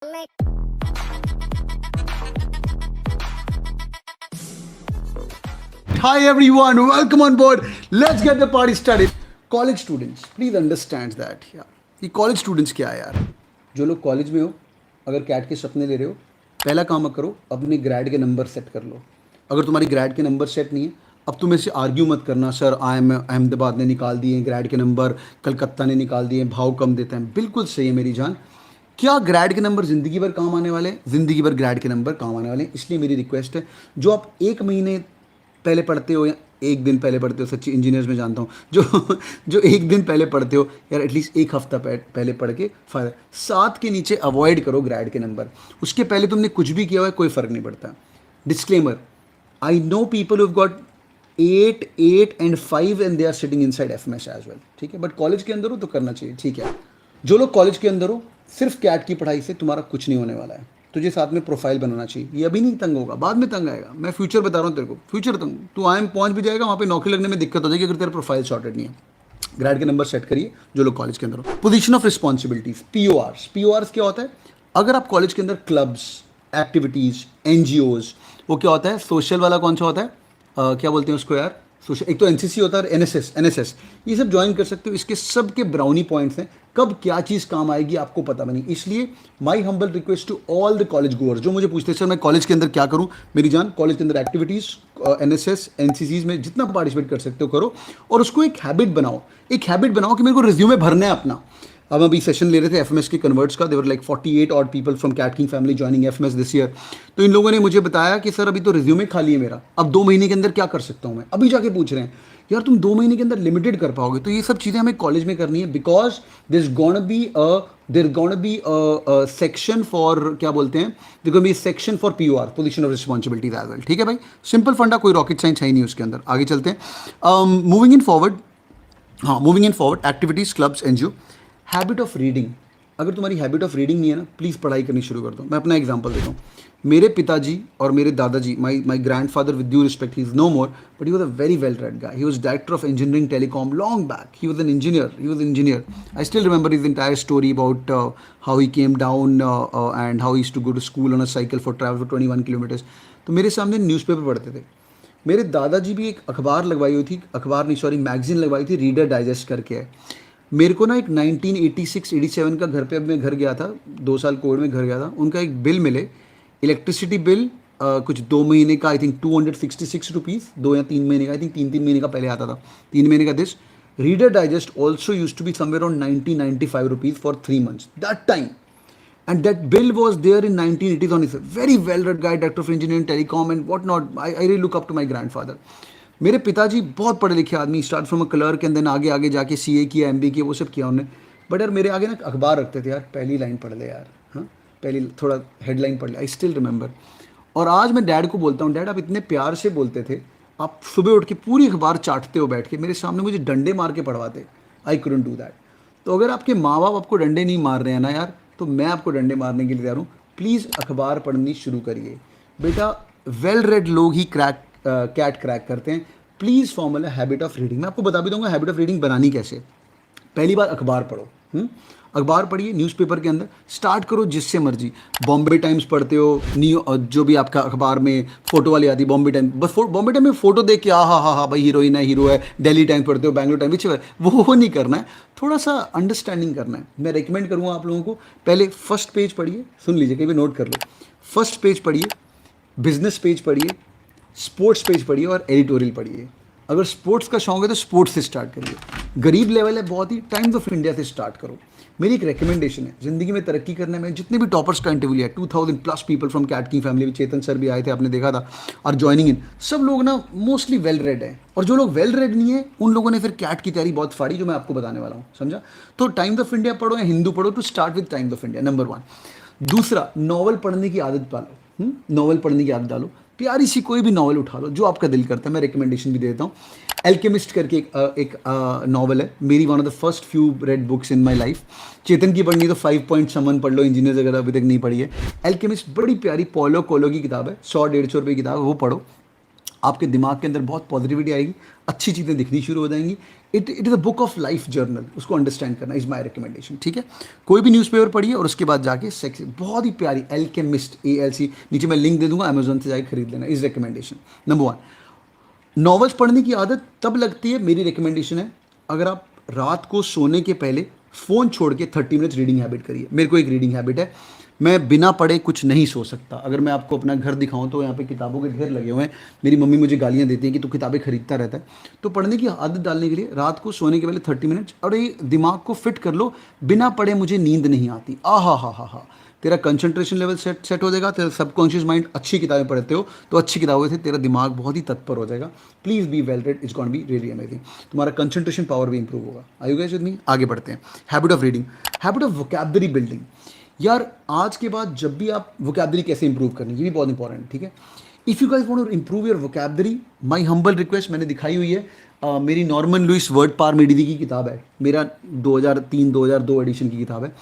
Hi everyone, welcome on board. Let's get the party started. College students, please understand that. ये college students क्या है यार? जो लोग कॉलेज में हो, अगर कैट के सपने ले रहे हो, पहला काम करो, अपने ग्रेड के नंबर सेट कर लो. अगर तुम्हारी ग्रेड के नंबर सेट नहीं है, अब तुम ऐसे आर्ग्यू मत करना, सर अहमदाबाद ने निकाल दिए ग्रेड के नंबर, कलकत्ता ने निकाल दिए, भाव कम देते हैं. बिल्कुल सही है मेरी जान. क्या ग्रेड के नंबर ज़िंदगी भर काम आने वाले हैं? ज़िंदगी भर ग्रेड के नंबर काम आने वाले हैं. इसलिए मेरी रिक्वेस्ट है, जो आप एक महीने पहले पढ़ते हो या एक दिन पहले पढ़ते हो, सच्ची इंजीनियर्स में जानता हूँ, जो एक दिन पहले पढ़ते हो यार, एटलीस्ट एक हफ्ता पहले पढ़ के फ़ायदा. 7 के नीचे अवॉइड करो ग्रेड के नंबर. उसके पहले तुमने कुछ भी किया हुआ है, कोई फ़र्क नहीं पड़ता. Disclaimer, I know people who got 8, 8 and 5 and they are sitting inside FMS as well. ठीक है, बट कॉलेज के अंदर हो तो करना चाहिए. ठीक है, जो लोग कॉलेज के अंदर हो, सिर्फ कैट की पढ़ाई से तुम्हारा कुछ नहीं होने वाला है. तुझे साथ में प्रोफाइल बनाना चाहिए. ये अभी नहीं तंग होगा, बाद में तंग आएगा. मैं फ्यूचर बता रहा हूँ तेरे को, फ्यूचर तंग. तू IIM पहुँच भी जाएगा, वहाँ पे नौकरी लगने में दिक्कत हो जाएगी अगर तेरा प्रोफाइल सॉर्टेड नहीं है. ग्रेड के नंबर सेट करिए जो लोग कॉलेज के अंदर हो. पोजीशन ऑफ रिस्पॉन्सिबिलिटीज, PORs क्या होता है? अगर आप कॉलेज के अंदर क्लब्स, एक्टिविटीज़, NGOs, वो क्या होता है? सोशल वाला कौन सा होता है? क्या बोलते हैं उसको यार? सोशल, एक तो NCC होता है, NSS, ये सब ज्वाइन कर सकते हो. इसके सब के ब्राउनी पॉइंट्स हैं. कब क्या चीज़ काम आएगी आपको पता नहीं. इसलिए my humble request to all the college goers जो मुझे पूछते हैं, सर मैं कॉलेज के अंदर क्या करूं? मेरी जान, कॉलेज के अंदर एक्टिविटीज़, NSS, NCCs में जितना पार्टिसिपेट कर सकते हो करो, और उसको एक हैबिट बनाओ. कि मेरे को रिज्यूमे भरना है अपना. अब अभी सेशन ले रहे थे FMS के कन्वर्ट्स का. There were like 48 odd people from cat king family joining FMS this year. तो इन लोगों ने मुझे बताया कि सर अभी तो रिज्यूमे खाली है मेरा, अब 2 महीने के अंदर क्या कर सकता हूँ मैं? अभी जाके पूछ रहे हैं यार, तुम 2 महीने के अंदर लिमिटेड कर पाओगे? तो ये सब चीज़ें हमें कॉलेज में करनी है, because there gonna be a section for, क्या बोलते हैं, there gonna be section for POR, position of responsibilities as well. ठीक है भाई, सिंपल फंडा, कोई रॉकेट साइंस है ही नहीं उसके अंदर. आगे चलते हैं. Moving in forward, activities, clubs, NGO. Habit of reading. अगर तुम्हारी हैबिट ऑफ रीडिंग नहीं है ना, प्लीज़ पढ़ाई करनी शुरू कर दो. मैं अपना एग्जांपल देता हूँ. मेरे पिताजी और मेरे दादाजी, my grandfather, with due respect, he is no more, but he was a very well read guy. He was director of engineering telecom long back. He was an engineer. I still remember his entire story about how he came down and how he used to go to school on a cycle for travel for 21 kilometres. तो मेरे सामने newspaper पढ़ते थे. मेरे दादाजी भी एक अखबार लगवाई हुई थी, मैगजीन लगवाई थी, रीडर डाइजेस्ट करके है. मेरे को ना एक 1986-87 का घर पे, अब मैं घर गया था, 2 साल कोविड में घर गया था, उनका एक बिल मिले, इलेक्ट्रिसिटी बिल, कुछ 2 महीने का, आई थिंक 266 रुपीज़, 2 या 3 महीने का, आई थिंक 3 महीने का पहले आता था, 3 महीने का this. Reader Digest also use to be somewhere on 90-95 rupees for 3 months that time. And that bill was there in 1980s on. He's a very well-read guy, director of engineering, telecom and whatnot. I really look up to my grandfather. मेरे पिताजी बहुत पढ़े लिखे आदमी, start from a clerk and then आगे जाके CA किया, MBA किया, वो सब किया उन्होंने. बट यार मेरे आगे ना अखबार रखते थे यार, पहली लाइन पढ़ ले यार, हाँ पहली थोड़ा हेडलाइन पढ़ ले. आई स्टिल रिमेंबर. और आज मैं डैड को बोलता हूँ, डैड आप इतने प्यार से बोलते थे, आप सुबह उठ के पूरी अखबार चाटते हो बैठ के, मेरे सामने मुझे डंडे मार के पढ़वाते. I couldn't do that. तो अगर आपके माँ बाप आपको डंडे नहीं मार रहे हैं ना यार, तो मैं आपको डंडे मारने के लिए तैयार हूँ. प्लीज़ अखबार पढ़नी शुरू करिए बेटा. वेल रेड लोग ही कैट क्रैक करते हैं. Please form a habit of reading. मैं आपको बता भी दूंगा हैबिट ऑफ रीडिंग बनानी कैसे. पहली बार अखबार पढ़ो. अखबार पढ़िए, न्यूज़पेपर के अंदर स्टार्ट करो जिससे मर्जी. बॉम्बे टाइम्स पढ़ते हो, जो भी आपका अखबार में फोटो वाली आती है, बॉम्बे टाइम्स, बस बॉम्बे टाइम में फोटो देख के हाँ भाई हीरोइन है, हीरो है. दिल्ली टाइम्स पढ़ते हो, बैंगलोर टाइम्स, वो नहीं करना है. थोड़ा सा अंडरस्टैंडिंग करना है. मैं रिकमेंड करूँगा आप लोगों को, पहले फर्स्ट पेज पढ़िए, सुन लीजिए, कहीं भी नोट कर लो. फर्स्ट पेज पढ़िए, बिजनेस पेज पढ़िए, स्पोर्ट्स पेज पढ़िए और एडिटोरियल पढ़िए. अगर स्पोर्ट्स का शौक है तो स्पोर्ट्स से स्टार्ट करिए. गरीब लेवल है बहुत ही, टाइम्स ऑफ इंडिया से स्टार्ट करो. मेरी एक रिकमेंडेशन है, ज़िंदगी में तरक्की करने में जितने भी टॉपर्स का इंटरव्यू लिया, 2000+ people from cat king family, Chetan sir भी आए थे, आपने देखा था, और ज्वाइनिंग इन, सब लोग ना मोस्टली वेल रेड है. और जो लोग वेल रेड नहीं है उन लोगों ने फिर कैट की तैयारी बहुत फाड़ी, जो मैं आपको बताने वाला हूँ, समझा. तो टाइम्स ऑफ इंडिया पढ़ो या हिंदू पढ़ो, to start with Times of India, number 1. दूसरा, नॉवल पढ़ने की आदत पालो. नॉवल पढ़ने की आदत डालो. प्यारी सी कोई भी नॉवल उठा लो जो आपका दिल करता है. मैं रिकमेंडेशन भी देता हूँ. एल्केमिस्ट करके एक नॉवल है, मेरी one of the first few read books in my life. Chetan की पढ़नी है तो 5 पॉइंट समन पढ़ लो, इंजीनियर्स अगर अभी तक नहीं पढ़ी है. एल्केमिस्ट बड़ी प्यारी पॉलो कोलो की किताब है, 100-150 रुपये की किताब है, वो पढ़ो. आपके दिमाग के अंदर बहुत पॉजिटिविटी आएगी, अच्छी चीज़ें दिखनी शुरू हो जाएंगी। It is a book of life journal, उसको अंडरस्टैंड करना इज़ माई रिकमेंडेशन। ठीक है, कोई भी न्यूज़पेपर पढ़िए और उसके बाद जाके सेक्स, बहुत ही प्यारी एल्केमिस्ट, ALC, नीचे मैं लिंक दे दूंगा, अमेजोन से जाके खरीद लेना, इज़ रिकमेंडेशन नंबर 1। नॉवेल्स पढ़ने की आदत तब लगती है, मेरी रिकमेंडेशन है, अगर आप रात को सोने के पहले फ़ोन छोड़ के 30 मिनट्स रीडिंग हैबिट करिए। मेरे को एक रीडिंग हैबिट है, मैं बिना पढ़े कुछ नहीं सो सकता। अगर मैं आपको अपना घर दिखाऊं तो यहाँ पे किताबों के ढेर लगे हुए हैं। मेरी मम्मी मुझे गालियाँ देती हैं कि तू किताबें खरीदता रहता है। तो पढ़ने की आदत डालने के लिए रात को सोने के पहले 30 मिनट्स, और ये दिमाग को फिट कर लो, बिना पढ़े मुझे नींद नहीं आती। हा, तेरा कंसंट्रेशन लेवल सेट हो जाएगा, तेरा सबकॉन्शियस माइंड, अच्छी किताबें पढ़ते हो तो अच्छी किताबों से तेरा दिमाग बहुत ही तत्पर हो जाएगा। Please be well read, it's gonna be really amazing. तुम्हारा कंसंट्रेशन पावर भी इंप्रूव होगा। Are you guys with me? आगे बढ़ते हैं। Habit of reading, habit of vocabulary building. यार आज के बाद जब भी आप वोकैबुलरी कैसे इंप्रूव करनी, ये भी बहुत इंपॉर्टेंट है। ठीक है, if you guys want to improve your vocabulary, my humble request मैंने दिखाई हुई है, मेरी Norman Lewis Word Power Made Easy की किताब है, मेरा 2003-2002 एडिशन की किताब है।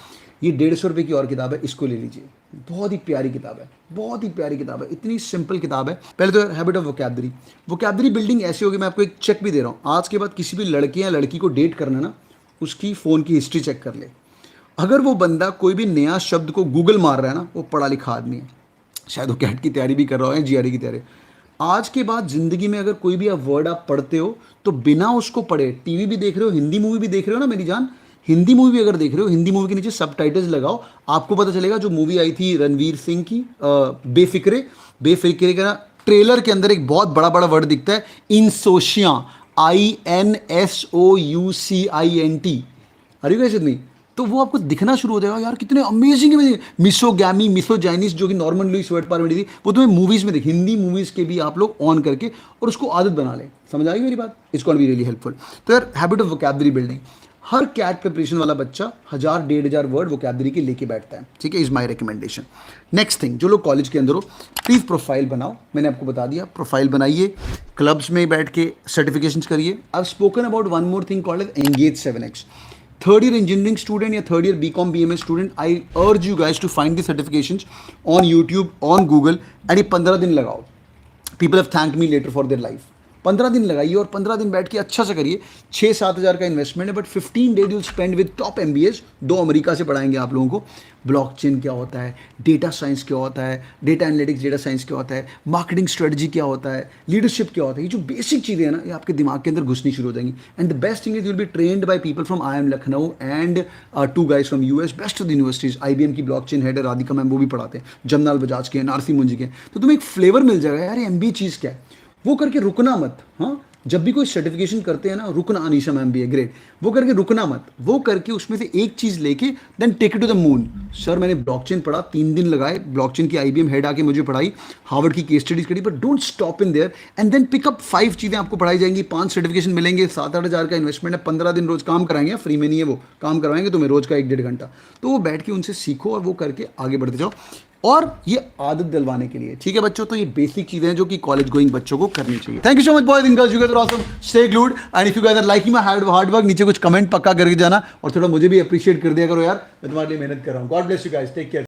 ये 150 रुपये की और किताब है, इसको ले लीजिए। बहुत ही प्यारी किताब है, बहुत ही प्यारी किताब है, इतनी सिंपल किताब है। पहले तो habit of vocabulary, vocabulary building ऐसी होगी, मैं आपको एक चेक भी दे रहा हूँ। आज के बाद किसी भी लड़के या लड़की को डेट करना ना, उसकी फ़ोन की हिस्ट्री चेक कर ले। अगर वो बंदा कोई भी नया शब्द को गूगल मार रहा है ना, वो पढ़ा लिखा आदमी है। शायद वो कैट की तैयारी भी कर रहा है, GRE की तैयारी। आज के बाद ज़िंदगी में अगर कोई भी आप वर्ड आप पढ़ते हो तो बिना उसको पढ़े, टीवी भी देख रहे हो, हिंदी मूवी भी देख रहे हो ना मेरी जान, हिंदी मूवी भी अगर देख रहे हो, हिंदी मूवी के नीचे सबटाइटल्स लगाओ, आपको पता चलेगा। जो मूवी आई थी रणवीर सिंह की बेफिक्रे का ट्रेलर के अंदर एक बहुत बड़ा बड़ा वर्ड दिखता है, इंसोशिया, INSOUCINT। अरे कैसे नहीं, तो वो आपको दिखना शुरू हो जाएगा, यार कितने अमेजिंग है। मिसोगैमी, मिसोजाइनिस, जो कि नॉर्मन लुइस वर्ड पार थी, वो तुम्हें मूवीज़ में हिंदी मूवीज़ के भी आप लोग ऑन करके और उसको आदत बना लें। समझ आई मेरी बात? It's gonna be really helpful. तो यार हैबिट ऑफ वोकैबुलरी बिल्डिंग, हर कैट प्रिपरेशन वाला बच्चा 1000-1500 वर्ड वोकैबुलरी के लेके बैठता है। ठीक है, is my recommendation. Next thing, जो लोग कॉलेज के अंदर हो, प्लीज़ प्रोफाइल बनाओ। मैंने आपको बता दिया, प्रोफाइल बनाइए, क्लब्स में बैठ के सर्टिफिकेशंस करिए। I have spoken about one more thing called as engage 7x। Third year engineering student या third year BCom BMS student, I urge you guys to find the certifications on YouTube, on Google, and ये 15 दिन लगाओ। People have thanked me later for their life. 15 दिन लगाइए और 15 दिन बैठ के अच्छा से करिए। 6-7 हज़ार का इन्वेस्टमेंट है, but 15 days you'll spend with top MBAs। 2 America से पढ़ाएंगे आप लोगों को। ब्लॉकचेन क्या होता है, डेटा साइंस क्या होता है, डेटा एनालिटिक्स, डेटा साइंस क्या होता है, मार्केटिंग स्ट्रेटजी क्या होता है, लीडरशिप क्या होता है। ये जो बेसिक चीज़ें हैं ना, ये आपके दिमाग के अंदर घुसनी शुरू हो जाएंगी। And the best thing is you will be trained by people from IIM Lucknow and 2 guys from US, best of the universities. IBM की ब्लॉकचेन हेड है राधिका मैम, वो भी पढ़ाते हैं। जमनाल बजाज के, नारसी मुंजी के। तो तुम्हें एक फ्लेवर मिल जाएगा, यार ये MBA चीज़ क्या है। वो करके रुकना मत। हाँ, जब भी कोई सर्टिफिकेशन करते हैं ना, रुकना, अनीशा मैम भी है, ग्रेट, वो करके रुकना मत। वो करके उसमें से एक चीज़ लेके then take it to the moon. Sir मैंने ब्लॉकचेन पढ़ा, 3 दिन लगाए, ब्लॉकचेन की IBM हेड आके मुझे पढ़ाई, हार्वर्ड की केस स्टडीज करी, but don't stop in there and then pick up 5 चीज़ें आपको पढ़ाई जाएंगी, 5 सर्टिफिकेशन मिलेंगे, 7-8 हज़ार का इन्वेस्टमेंट है, 15 दिन रोज काम कराएंगे, फ्री में नहीं है, वो काम करवाएंगे तुम्हें रोज का 1-1.5 घंटा। तो वो बैठ के उनसे सीखो और वो करके आगे बढ़ते जाओ, और ये आदत दिलवाने के लिए। ठीक है बच्चों, तो ये बेसिक चीजें हैं जो कि कॉलेज गोइंग बच्चों को करनी चाहिए। Thank you so much boys and girls, you guys are awesome, stay glued, and if you guys are liking my hard work, नीचे कुछ कमेंट पक्का करके जाना और थोड़ा मुझे भी अप्रिशिएट कर दिया करो यार, मैं तुम्हारे लिए मेहनत कर रहा हूँ। God bless you guys, take care.